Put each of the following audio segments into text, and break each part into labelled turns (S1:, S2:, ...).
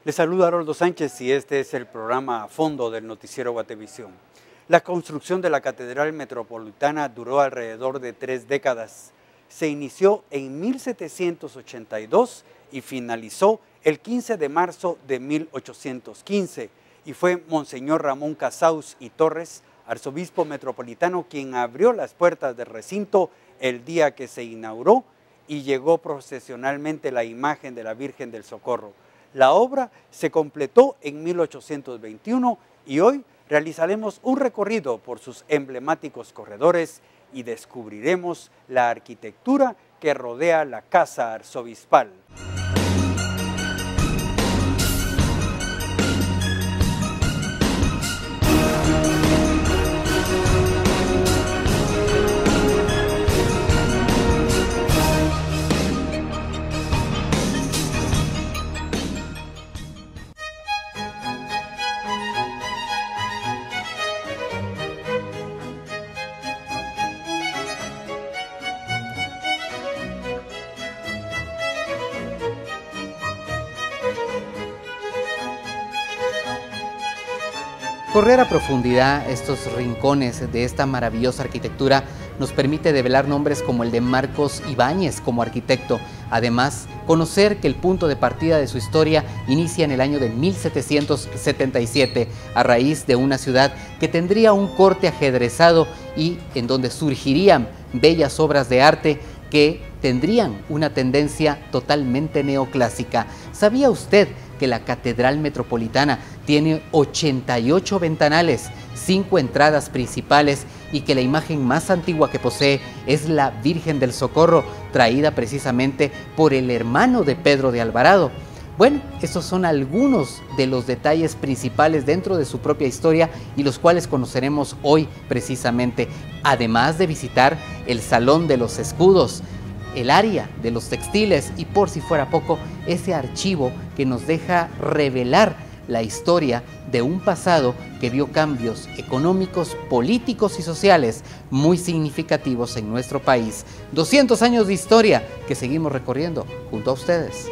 S1: Les saluda Haroldo Sánchez y este es el programa A Fondo del noticiero Guatevisión. La construcción de la Catedral Metropolitana duró alrededor de 3 décadas. Se inició en 1782 y finalizó el 15 de marzo de 1815 y fue Monseñor Ramón Casaus y Torres, arzobispo metropolitano, quien abrió las puertas del recinto el día que se inauguró y llegó procesionalmente la imagen de la Virgen del Socorro. La obra se completó en 1821 y hoy realizaremos un recorrido por sus emblemáticos corredores y descubriremos la arquitectura que rodea la casa arzobispal.
S2: Correr a profundidad estos rincones de esta maravillosa arquitectura nos permite develar nombres como el de Marcos Ibáñez como arquitecto. Además, conocer que el punto de partida de su historia inicia en el año de 1777, a raíz de una ciudad que tendría un corte ajedrezado y en donde surgirían bellas obras de arte que tendrían una tendencia totalmente neoclásica. ¿Sabía usted que la Catedral Metropolitana tiene 88 ventanales, 5 entradas principales y que la imagen más antigua que posee es la Virgen del Socorro, traída precisamente por el hermano de Pedro de Alvarado? Bueno, estos son algunos de los detalles principales dentro de su propia historia y los cuales conoceremos hoy precisamente, además de visitar el Salón de los Escudos, el área de los textiles y, por si fuera poco, ese archivo que nos deja revelar la historia de un pasado que vio cambios económicos, políticos y sociales muy significativos en nuestro país. 200 años de historia que seguimos recorriendo junto a ustedes.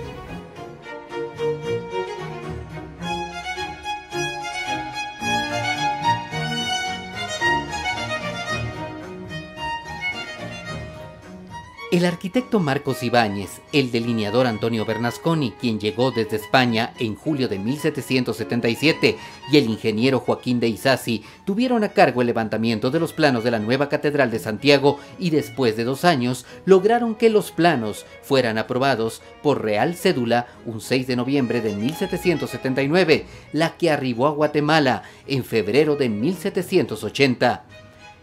S2: El arquitecto Marcos Ibáñez, el delineador Antonio Bernasconi, quien llegó desde España en julio de 1777, y el ingeniero Joaquín de Isasi tuvieron a cargo el levantamiento de los planos de la nueva Catedral de Santiago y después de 2 años lograron que los planos fueran aprobados por Real Cédula un 6 de noviembre de 1779, la que arribó a Guatemala en febrero de 1780.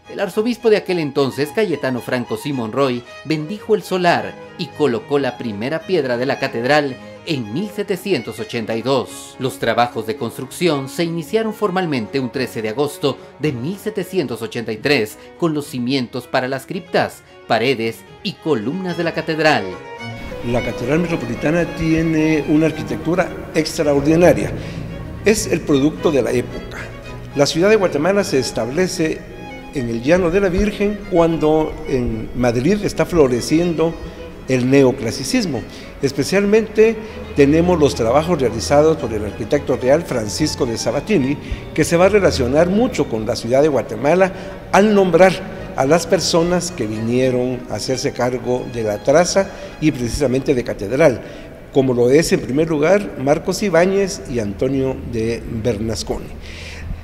S2: El arzobispo de aquel entonces, Cayetano Franco Simón Roy, bendijo el solar y colocó la primera piedra de la catedral en 1782. Los trabajos de construcción se iniciaron formalmente un 13 de agosto de 1783 con los cimientos para las criptas, paredes y columnas de la catedral.
S3: La Catedral Metropolitana tiene una arquitectura extraordinaria. Es el producto de la época. La ciudad de Guatemala se establece en el Llano de la Virgen cuando en Madrid está floreciendo el neoclasicismo. Especialmente tenemos los trabajos realizados por el arquitecto real Francisco de Sabatini, que se va a relacionar mucho con la ciudad de Guatemala al nombrar a las personas que vinieron a hacerse cargo de la traza y precisamente de catedral, como lo es en primer lugar Marcos Ibáñez y Antonio de Bernasconi.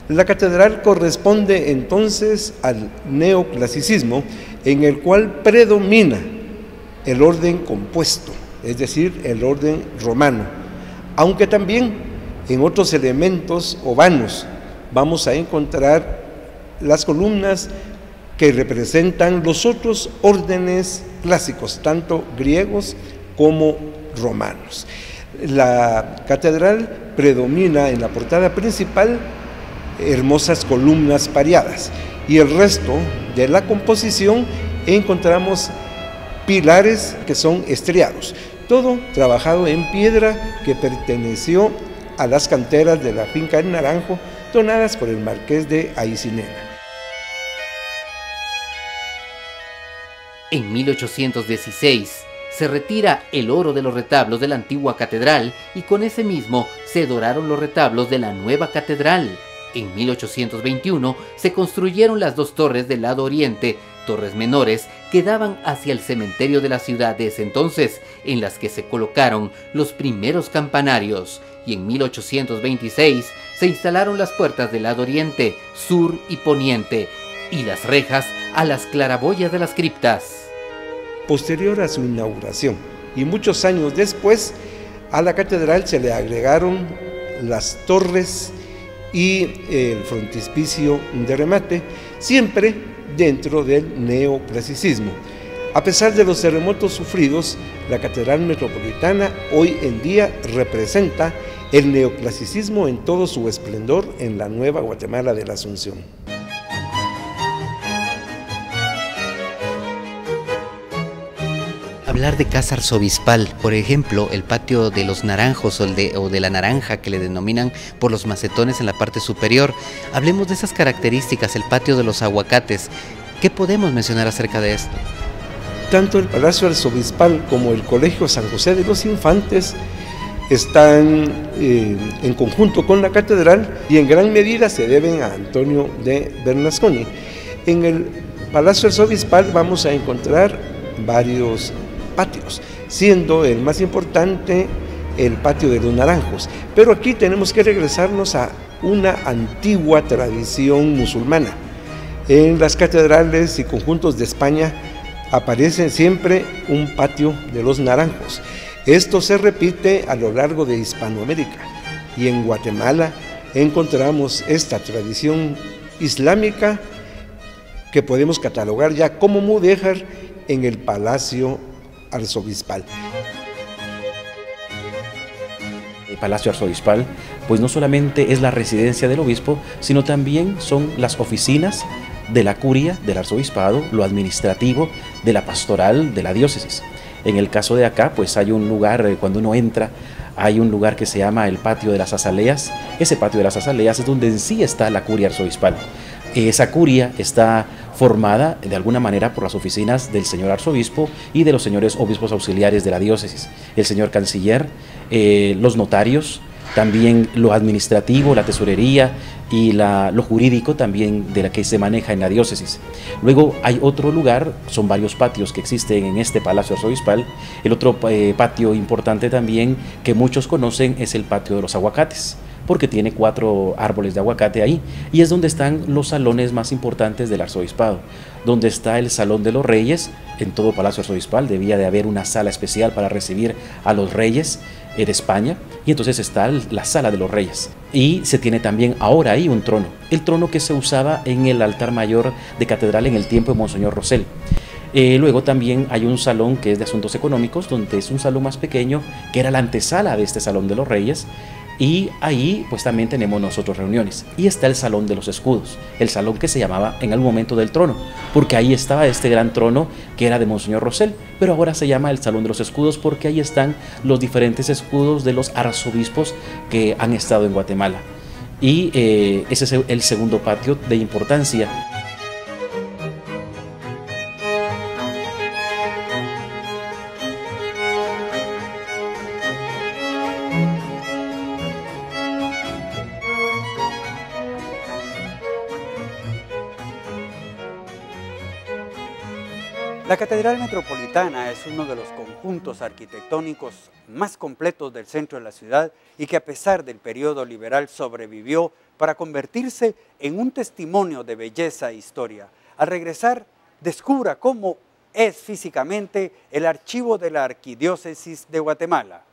S3: La catedral corresponde entonces al neoclasicismo, en el cual predomina el orden compuesto, es decir, el orden romano, aunque también en otros elementos o vanos vamos a encontrar las columnas que representan los otros órdenes clásicos, tanto griegos como romanos. La catedral predomina en la portada principal hermosas columnas pareadas y el resto de la composición encontramos pilares que son estriados, todo trabajado en piedra que perteneció a las canteras de la finca El Naranjo, donadas por el marqués de Aycinena.
S2: En 1816 se retira el oro de los retablos de la antigua catedral y con ese mismo se doraron los retablos de la nueva catedral. En 1821 se construyeron las dos torres del lado oriente, torres menores que daban hacia el cementerio de la ciudad de ese entonces, en las que se colocaron los primeros campanarios. Y en 1826 se instalaron las puertas del lado oriente, sur y poniente, y las rejas a las claraboyas de las criptas.
S3: Posterior a su inauguración y muchos años después, a la catedral se le agregaron las torres y el frontispicio de remate, siempre dentro del neoclasicismo. A pesar de los terremotos sufridos, la Catedral Metropolitana hoy en día representa el neoclasicismo en todo su esplendor en la Nueva Guatemala de la Asunción.
S2: Hablar de casa arzobispal, por ejemplo, el patio de los naranjos o de la naranja que le denominan por los macetones en la parte superior. Hablemos de esas características, el patio de los aguacates. ¿Qué podemos mencionar acerca de esto?
S3: Tanto el Palacio Arzobispal como el Colegio San José de los Infantes están en conjunto con la catedral y en gran medida se deben a Antonio de Bernasconi. En el Palacio Arzobispal vamos a encontrar varios patios, siendo el más importante el patio de los naranjos. Pero aquí tenemos que regresarnos a una antigua tradición musulmana. En las catedrales y conjuntos de España aparece siempre un patio de los naranjos. Esto se repite a lo largo de Hispanoamérica y en Guatemala encontramos esta tradición islámica que podemos catalogar ya como mudéjar en el Palacio Arzobispal.
S4: El Palacio Arzobispal, pues no solamente es la residencia del obispo, sino también son las oficinas de la curia del arzobispado, lo administrativo de la pastoral de la diócesis. En el caso de acá, pues hay un lugar, cuando uno entra, hay un lugar que se llama el Patio de las Azaleas. Ese Patio de las Azaleas es donde en sí está la curia arzobispal. Esa curia está formada de alguna manera por las oficinas del señor arzobispo y de los señores obispos auxiliares de la diócesis, el señor canciller, los notarios, también lo administrativo, la tesorería y lo jurídico también de la que se maneja en la diócesis. Luego hay otro lugar, son varios patios que existen en este Palacio Arzobispal. El otro patio importante también que muchos conocen es el Patio de los Aguacates, porque tiene 4 árboles de aguacate ahí, y es donde están los salones más importantes del arzobispado, donde está el Salón de los Reyes. En todo Palacio Arzobispal debía de haber una sala especial para recibir a los reyes de España, y entonces está la Sala de los Reyes, y se tiene también ahora ahí un trono, el trono que se usaba en el altar mayor de catedral en el tiempo de Monseñor Rosell. Luego también hay un salón que es de asuntos económicos, donde es un salón más pequeño, que era la antesala de este Salón de los Reyes, y ahí pues también tenemos nosotros reuniones. Y está el Salón de los Escudos, el salón que se llamaba en algún momento del trono, porque ahí estaba este gran trono que era de Monseñor Rosell, pero ahora se llama el Salón de los Escudos porque ahí están los diferentes escudos de los arzobispos que han estado en Guatemala. Y ese es el segundo patio de importancia.
S1: La Catedral Metropolitana es uno de los conjuntos arquitectónicos más completos del centro de la ciudad y que a pesar del periodo liberal sobrevivió para convertirse en un testimonio de belleza e historia. Al regresar, descubra cómo es físicamente el archivo de la Arquidiócesis de Guatemala.